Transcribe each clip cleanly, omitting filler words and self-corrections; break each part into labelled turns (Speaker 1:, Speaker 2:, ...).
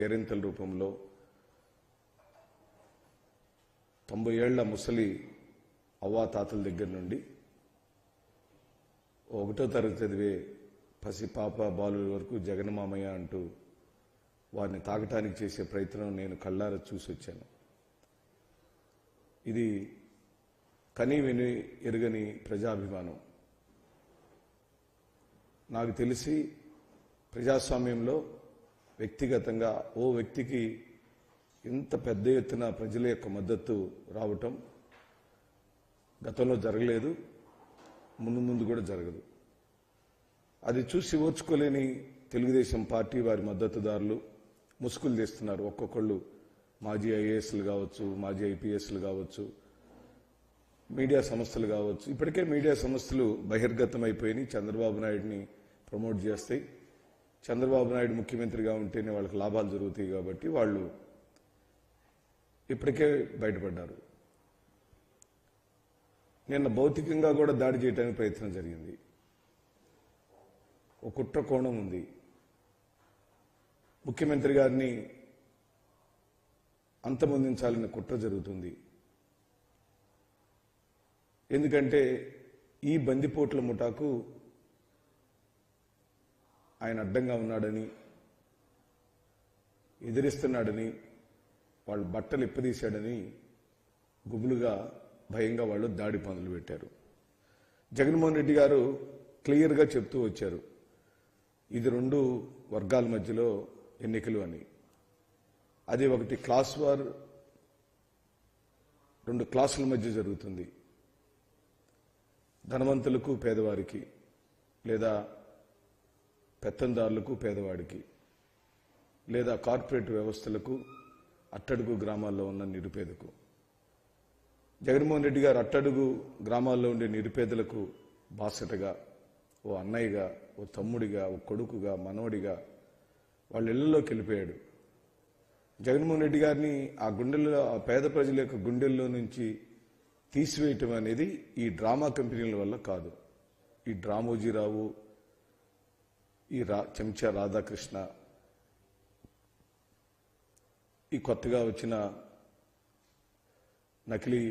Speaker 1: కేరింతల రూపంలో 90 ఏళ్ల ముసలి అవ్వాతాతల దగ్గర నుండి ఒకటో తరగతి చదివే పసి పాప బాలుల వరకు జగన్మామయ్య అంటూ వారిని తాకటానికి చేసే ప్రయత్నం నేను కళ్ళారా చూసి వచ్చాను. ఇది కని విని ఎరుగని ప్రజాభిమానం. నాకు తెలిసి ప్రజాస్వామ్యంలో వ్యక్తిగతంగా ఓ వ్యక్తికి ఇంత పెద్ద ఎత్తున ప్రజల యొక్క మద్దతు రావటం గతంలో జరగలేదు, ముందు కూడా జరగదు. అది చూసి ఓర్చుకోలేని తెలుగుదేశం పార్టీ వారి మద్దతుదారులు ముసుగులు తీస్తున్నారు. ఒక్కొక్కళ్ళు మాజీ ఐఏఎస్లు కావచ్చు, మాజీ ఐపీఎస్లు కావచ్చు, మీడియా సంస్థలు కావచ్చు. ఇప్పటికే మీడియా సంస్థలు బహిర్గతం అయిపోయి చంద్రబాబు నాయుడిని ప్రమోట్ చేస్తాయి. చంద్రబాబు నాయుడు ముఖ్యమంత్రిగా ఉంటేనే వాళ్ళకి లాభాలు జరుగుతాయి కాబట్టి వాళ్ళు ఇప్పటికే బయటపడ్డారు. నిన్న భౌతికంగా కూడా దాడి చేయడానికి ప్రయత్నం జరిగింది. ఒక కుట్ర కోణం ఉంది. ముఖ్యమంత్రి గారిని అంతమొందించాలన్న కుట్ర జరుగుతుంది. ఎందుకంటే ఈ బందిపోట్ల ముఠాకు ఆయన అడ్డంగా ఉన్నాడని, ఎదిరిస్తున్నాడని, వాళ్ళు బట్టలు ఇప్పదీశాడని గుబులుగా భయంగా వాళ్ళు దాడి పనులు పెట్టారు. జగన్మోహన్ రెడ్డి గారు క్లియర్గా చెప్తూ వచ్చారు, ఇది 2 వర్గాల మధ్యలో ఎన్నికలు అని. అది ఒకటి క్లాస్ వార్, 2 క్లాసుల మధ్య జరుగుతుంది. ధనవంతులకు పేదవారికి, లేదా పెత్తందారులకు పేదవాడికి, లేదా కార్పొరేట్ వ్యవస్థలకు, అట్టడుగు గ్రామాల్లో ఉన్న నిరుపేదకు. జగన్మోహన్ రెడ్డి గారు అట్టడుగు గ్రామాల్లో ఉండే నిరుపేదలకు బాసటగా, ఓ అన్నయ్యగా, ఓ తమ్ముడిగా, ఓ కొడుకుగా, మనవడిగా వాళ్ళ ఇళ్లలోకి వెళ్ళిపోయాడు. జగన్మోహన్ రెడ్డి గారిని ఆ గుండెల్లో, ఆ పేద ప్రజల యొక్క గుండెల్లో నుంచి తీసివేయటం అనేది ఈ డ్రామా కంపెనీల వల్ల కాదు. ఈ డ్రామోజీరావు, ఈ చెంచా రాధాకృష్ణ, ఈ కొత్తగా వచ్చిన నకిలీ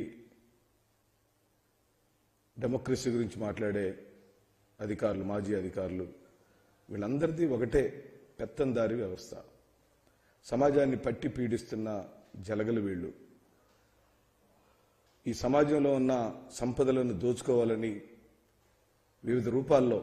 Speaker 1: డెమోక్రసీ గురించి మాట్లాడే అధికారులు, మాజీ అధికారులు, వీళ్ళందరిది ఒకటే పెత్తందారి వ్యవస్థ. సమాజాన్ని పట్టి పీడిస్తున్న జలగలు వీళ్ళు. ఈ సమాజంలో ఉన్న సంపదలను దోచుకోవాలని వివిధ రూపాల్లో